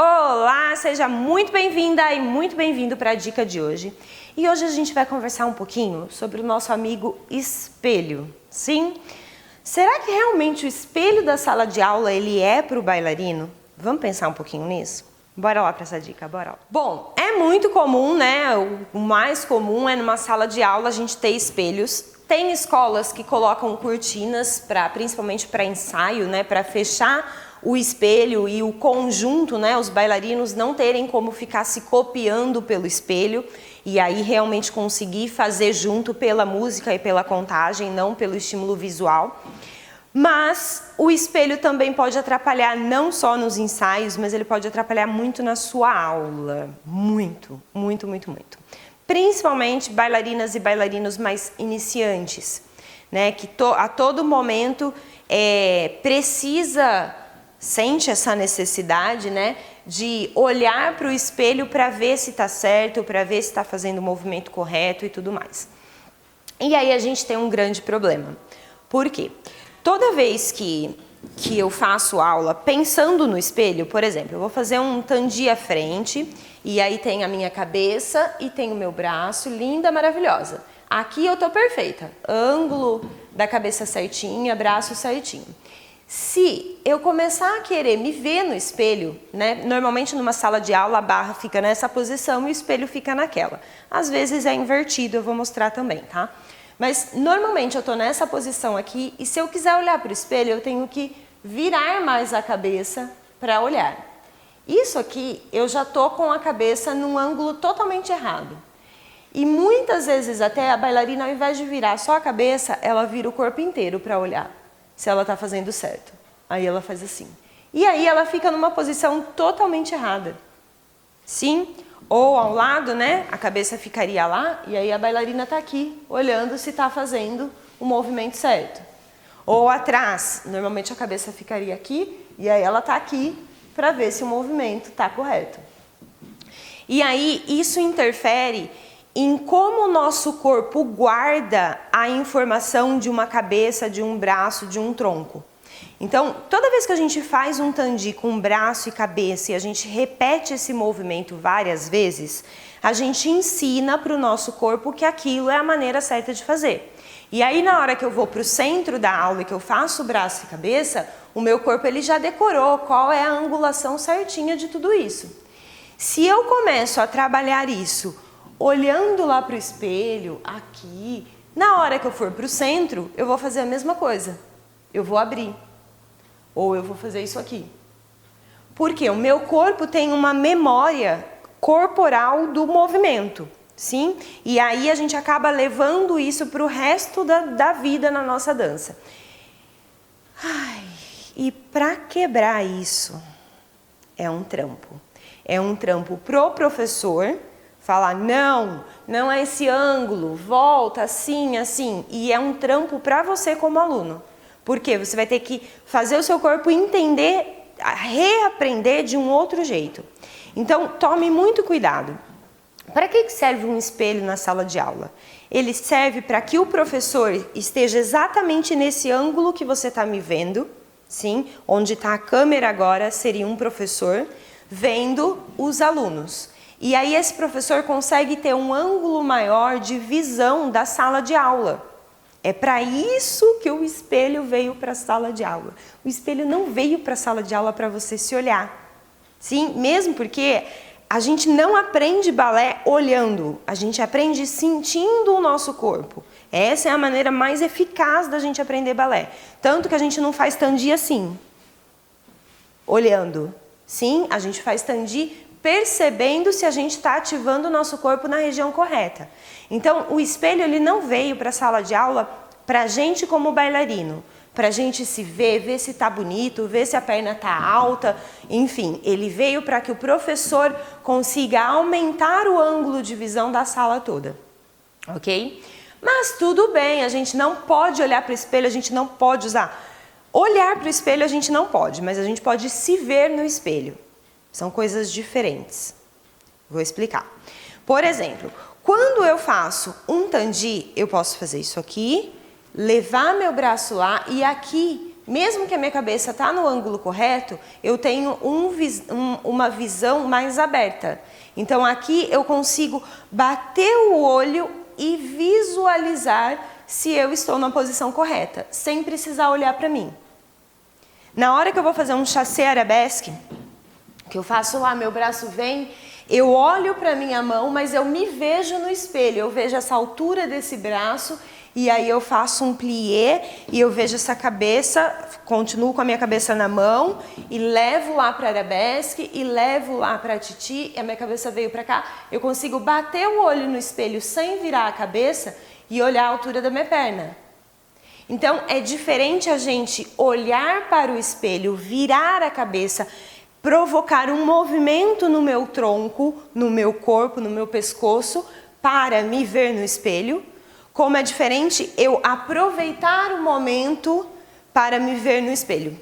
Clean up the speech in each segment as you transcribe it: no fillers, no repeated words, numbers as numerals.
Olá, seja muito bem-vinda e muito bem-vindo para a dica de hoje. E hoje a gente vai conversar um pouquinho sobre o nosso amigo espelho. Sim? Será que realmente o espelho da sala de aula ele é para o bailarino? Vamos pensar um pouquinho nisso? Bora lá para essa dica, bora lá. Bom, é muito comum, né? O mais comum é numa sala de aula a gente ter espelhos. Tem escolas que colocam cortinas principalmente para ensaio, né? Para fechar o espelho e o conjunto, né, os bailarinos não terem como ficar se copiando pelo espelho e aí realmente conseguir fazer junto pela música e pela contagem, não pelo estímulo visual. Mas o espelho também pode atrapalhar não só nos ensaios, mas ele pode atrapalhar muito na sua aula. Muito, muito, muito, muito. Principalmente bailarinas e bailarinos mais iniciantes, né, que a todo momento sente essa necessidade, né, de olhar para o espelho para ver se está certo, para ver se está fazendo o movimento correto e tudo mais. E aí a gente tem um grande problema. Por quê? Toda vez que eu faço aula pensando no espelho, por exemplo, eu vou fazer um tandi à frente e aí tem a minha cabeça e tem o meu braço, linda, maravilhosa. Aqui eu tô perfeita, ângulo da cabeça certinha, braço certinho. Se eu começar a querer me ver no espelho, né, normalmente numa sala de aula a barra fica nessa posição e o espelho fica naquela. Às vezes é invertido, eu vou mostrar também, tá? Mas normalmente eu tô nessa posição aqui e se eu quiser olhar para o espelho eu tenho que virar mais a cabeça para olhar. Isso aqui eu já tô com a cabeça num ângulo totalmente errado. E muitas vezes até a bailarina, ao invés de virar só a cabeça, ela vira o corpo inteiro para olhar se ela está fazendo certo. Aí ela faz assim. E aí ela fica numa posição totalmente errada. Sim? Ou ao lado, né? A cabeça ficaria lá e aí a bailarina está aqui, olhando se está fazendo o movimento certo. Ou atrás, normalmente a cabeça ficaria aqui e aí ela está aqui para ver se o movimento está correto. E aí isso interfere em como o nosso corpo guarda a informação de uma cabeça, de um braço, de um tronco. Então, toda vez que a gente faz um tandi com braço e cabeça e a gente repete esse movimento várias vezes, a gente ensina para o nosso corpo que aquilo é a maneira certa de fazer. E aí, na hora que eu vou para o centro da aula e que eu faço braço e cabeça, o meu corpo ele já decorou qual é a angulação certinha de tudo isso. Se eu começo a trabalhar isso olhando lá para o espelho, aqui, na hora que eu for para o centro, eu vou fazer a mesma coisa. Eu vou abrir. Ou eu vou fazer isso aqui. Porque o meu corpo tem uma memória corporal do movimento, sim? E aí a gente acaba levando isso para o resto da vida na nossa dança. E para quebrar isso, é um trampo. É um trampo pro professor, falar, não é esse ângulo, volta assim, assim. E é um trampo para você como aluno. Porque você vai ter que fazer o seu corpo entender, reaprender de um outro jeito. Então, tome muito cuidado. Para que serve um espelho na sala de aula? Ele serve para que o professor esteja exatamente nesse ângulo que você está me vendo, sim? Onde está a câmera agora seria um professor vendo os alunos. E aí esse professor consegue ter um ângulo maior de visão da sala de aula. É para isso que o espelho veio para a sala de aula. O espelho não veio para a sala de aula para você se olhar. Sim, mesmo porque a gente não aprende balé olhando, a gente aprende sentindo o nosso corpo. Essa é a maneira mais eficaz da gente aprender balé. Tanto que a gente não faz tandi assim, olhando. Sim, a gente faz tandi percebendo se a gente está ativando o nosso corpo na região correta. Então, o espelho ele não veio para a sala de aula para a gente como bailarino, para a gente se ver se está bonito, ver se a perna está alta, enfim, ele veio para que o professor consiga aumentar o ângulo de visão da sala toda, ok? Mas tudo bem, a gente não pode olhar para o espelho, a gente não pode usar. Olhar para o espelho a gente não pode, mas a gente pode se ver no espelho. São coisas diferentes. Vou explicar. Por exemplo, quando eu faço um tandi, eu posso fazer isso aqui, levar meu braço lá e aqui mesmo que a minha cabeça está no ângulo correto, eu tenho uma visão mais aberta. Então aqui eu consigo bater o olho e visualizar se eu estou na posição correta, sem precisar olhar para mim. Na hora que eu vou fazer um chassé arabesque, que eu faço lá, meu braço vem, eu olho para minha mão, mas eu me vejo no espelho, eu vejo essa altura desse braço, e aí eu faço um plié e eu vejo essa cabeça, continuo com a minha cabeça na mão e levo lá para arabesque e levo lá para titi, e a minha cabeça veio para cá. Eu consigo bater o olho no espelho sem virar a cabeça e olhar a altura da minha perna. Então é diferente a gente olhar para o espelho, virar a cabeça, provocar um movimento no meu tronco, no meu corpo, no meu pescoço, para me ver no espelho. Como é diferente eu aproveitar o momento para me ver no espelho.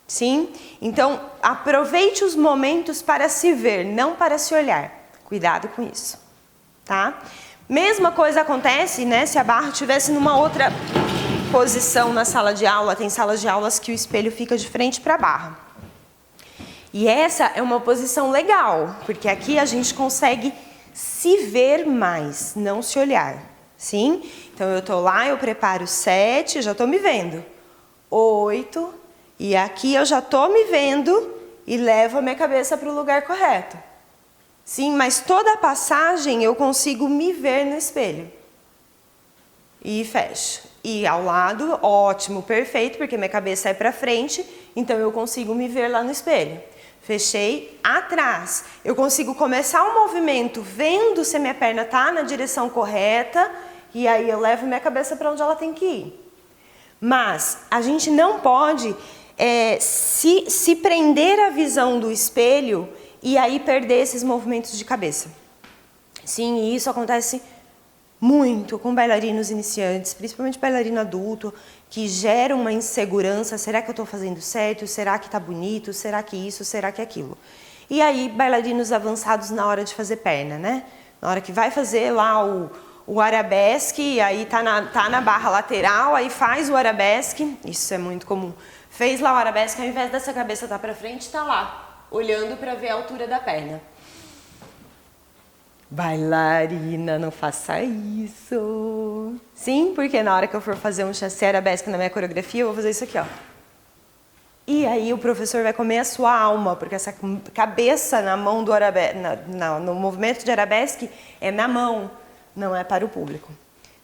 Sim? Então, aproveite os momentos para se ver, não para se olhar. Cuidado com isso. Tá? Mesma coisa acontece, né, se a barra estivesse numa outra posição na sala de aula. Tem salas de aulas que o espelho fica de frente para a barra. E essa é uma posição legal, porque aqui a gente consegue se ver mais, não se olhar. Sim? Então eu tô lá, eu preparo 7, já tô me vendo. 8, e aqui eu já tô me vendo e levo a minha cabeça para o lugar correto. Sim, mas toda a passagem eu consigo me ver no espelho. E fecho. E ao lado, ótimo, perfeito, porque minha cabeça é para frente, então eu consigo me ver lá no espelho. Fechei atrás. Eu consigo começar o movimento vendo se a minha perna está na direção correta, e aí eu levo minha cabeça para onde ela tem que ir. Mas a gente não pode se prender à visão do espelho e aí perder esses movimentos de cabeça. Sim, e isso acontece muito com bailarinos iniciantes, principalmente bailarino adulto, que gera uma insegurança. Será que eu estou fazendo certo? Será que está bonito? Será que isso? Será que aquilo? E aí bailarinos avançados na hora de fazer perna, né? Na hora que vai fazer lá o arabesque, aí tá na barra lateral, aí faz o arabesque, isso é muito comum. Fez lá o arabesque, ao invés dessa cabeça estar para frente, tá lá, olhando para ver a altura da perna. Bailarina, não faça isso. Sim, porque na hora que eu for fazer um chassé arabesque na minha coreografia, eu vou fazer isso aqui, ó. E aí o professor vai comer a sua alma, porque essa cabeça na mão do arabesque, no movimento de arabesque, é na mão, não é para o público.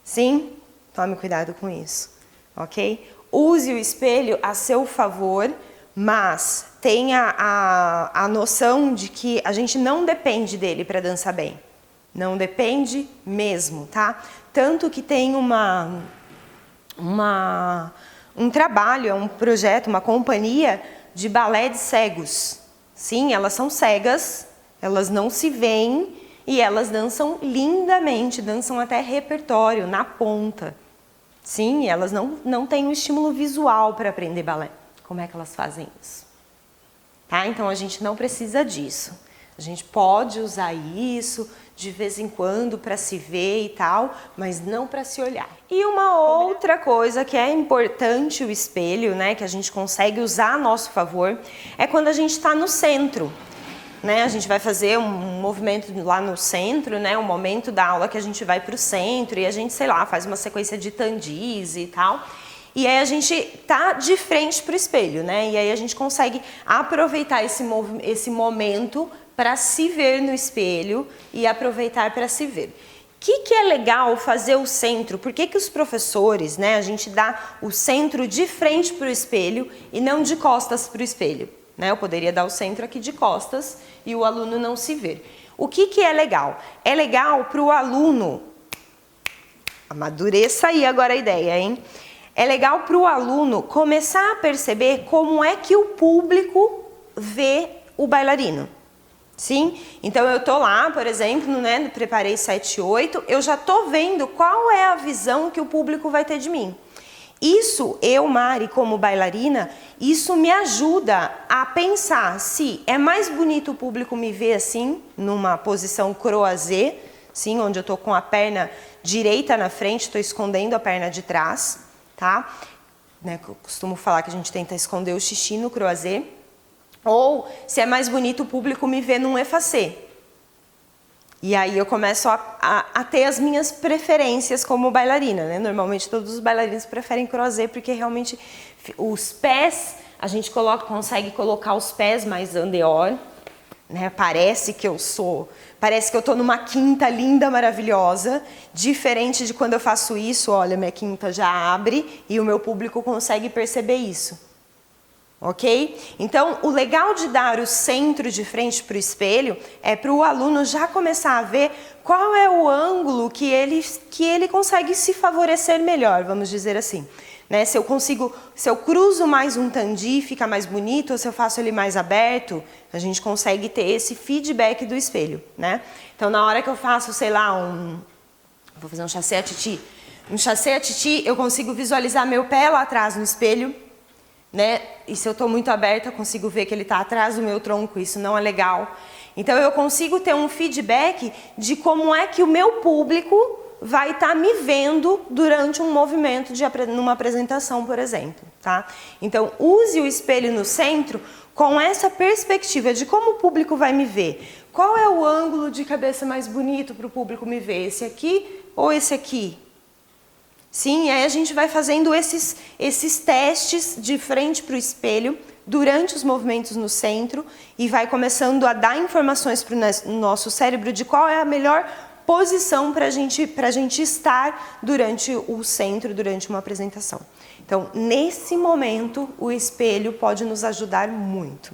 Sim? Tome cuidado com isso, ok? Use o espelho a seu favor, mas tenha a noção de que a gente não depende dele para dançar bem. Não depende mesmo, tá? Tanto que tem um trabalho, um projeto, uma companhia de balé de cegos. Sim, elas são cegas, elas não se veem e elas dançam lindamente, dançam até repertório, na ponta. Sim, elas não têm um estímulo visual para aprender balé. Como é que elas fazem isso? Tá? Então a gente não precisa disso. A gente pode usar isso de vez em quando para se ver e tal, mas não para se olhar. E uma outra coisa que é importante o espelho, né, que a gente consegue usar a nosso favor, é quando a gente está no centro. Né? A gente vai fazer um movimento lá no centro, né? Um momento da aula que a gente vai para o centro e a gente, sei lá, faz uma sequência de tandis e tal. E aí a gente tá de frente para o espelho, né? E aí a gente consegue aproveitar esse momento para se ver no espelho e aproveitar para se ver. O que é legal fazer o centro? Por que os professores, né? A gente dá o centro de frente para o espelho e não de costas para o espelho? Né? Eu poderia dar o centro aqui de costas e o aluno não se ver. O que é legal? É legal para o aluno... Amadureça aí agora a ideia, hein? É legal para o aluno começar a perceber como é que o público vê o bailarino. Sim? Então eu tô lá, por exemplo, né, preparei 7, 8, eu já tô vendo qual é a visão que o público vai ter de mim. Isso, eu, Mari, como bailarina, isso me ajuda a pensar se é mais bonito o público me ver assim, numa posição croisée, sim, onde eu tô com a perna direita na frente, estou escondendo a perna de trás, tá? né? Eu costumo falar que a gente tenta esconder o xixi no croisé. Ou, se é mais bonito, o público me vê num effacé. E aí eu começo a ter as minhas preferências como bailarina, né? Normalmente todos os bailarinos preferem croisé porque realmente os pés, a gente consegue colocar os pés mais en dehors, né? Parece que eu tô numa quinta linda, maravilhosa, diferente de quando eu faço isso, olha, minha quinta já abre e o meu público consegue perceber isso. Ok? Então, o legal de dar o centro de frente para o espelho é para o aluno já começar a ver qual é o ângulo que ele consegue se favorecer melhor, vamos dizer assim. Né? Se eu cruzo mais um tandi, fica mais bonito, ou se eu faço ele mais aberto, a gente consegue ter esse feedback do espelho. Né? Então, na hora que eu faço, sei lá, vou fazer um chassé à titi. Um chassé à titi, eu consigo visualizar meu pé lá atrás no espelho. Né? E se eu estou muito aberta, eu consigo ver que ele está atrás do meu tronco, isso não é legal. Então eu consigo ter um feedback de como é que o meu público vai estar me vendo durante um movimento numa apresentação, por exemplo. Tá? Então use o espelho no centro com essa perspectiva de como o público vai me ver. Qual é o ângulo de cabeça mais bonito para o público me ver? Esse aqui ou esse aqui? Sim, aí a gente vai fazendo esses testes de frente para o espelho durante os movimentos no centro e vai começando a dar informações para o nosso cérebro de qual é a melhor posição para a gente estar durante o centro, durante uma apresentação. Então, nesse momento, o espelho pode nos ajudar muito.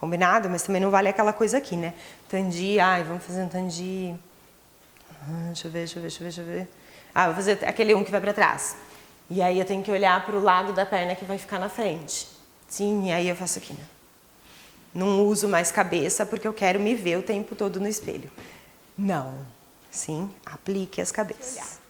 Combinado? Mas também não vale aquela coisa aqui, né? Tandi, vamos fazer um tandi. Deixa eu ver. Vou fazer aquele que vai para trás. E aí eu tenho que olhar para o lado da perna que vai ficar na frente. Sim, e aí eu faço aqui, né? Não uso mais cabeça porque eu quero me ver o tempo todo no espelho. Não. Sim, aplique as cabeças.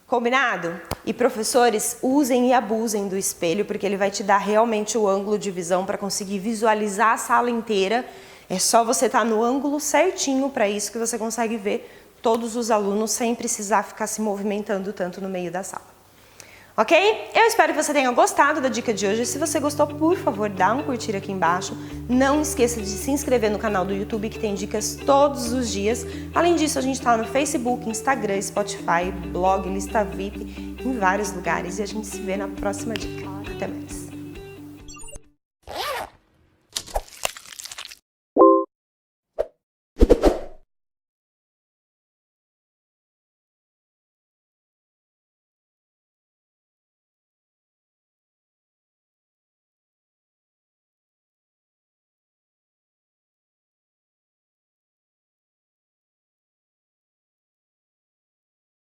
Combinado? E professores, usem e abusem do espelho porque ele vai te dar realmente o ângulo de visão para conseguir visualizar a sala inteira. É só você estar no ângulo certinho para isso que você consegue ver todos os alunos sem precisar ficar se movimentando tanto no meio da sala. Ok? Eu espero que você tenha gostado da dica de hoje. Se você gostou, por favor, dá um curtir aqui embaixo. Não esqueça de se inscrever no canal do YouTube, que tem dicas todos os dias. Além disso, a gente está no Facebook, Instagram, Spotify, blog, lista VIP, em vários lugares. E a gente se vê na próxima dica. Até mais!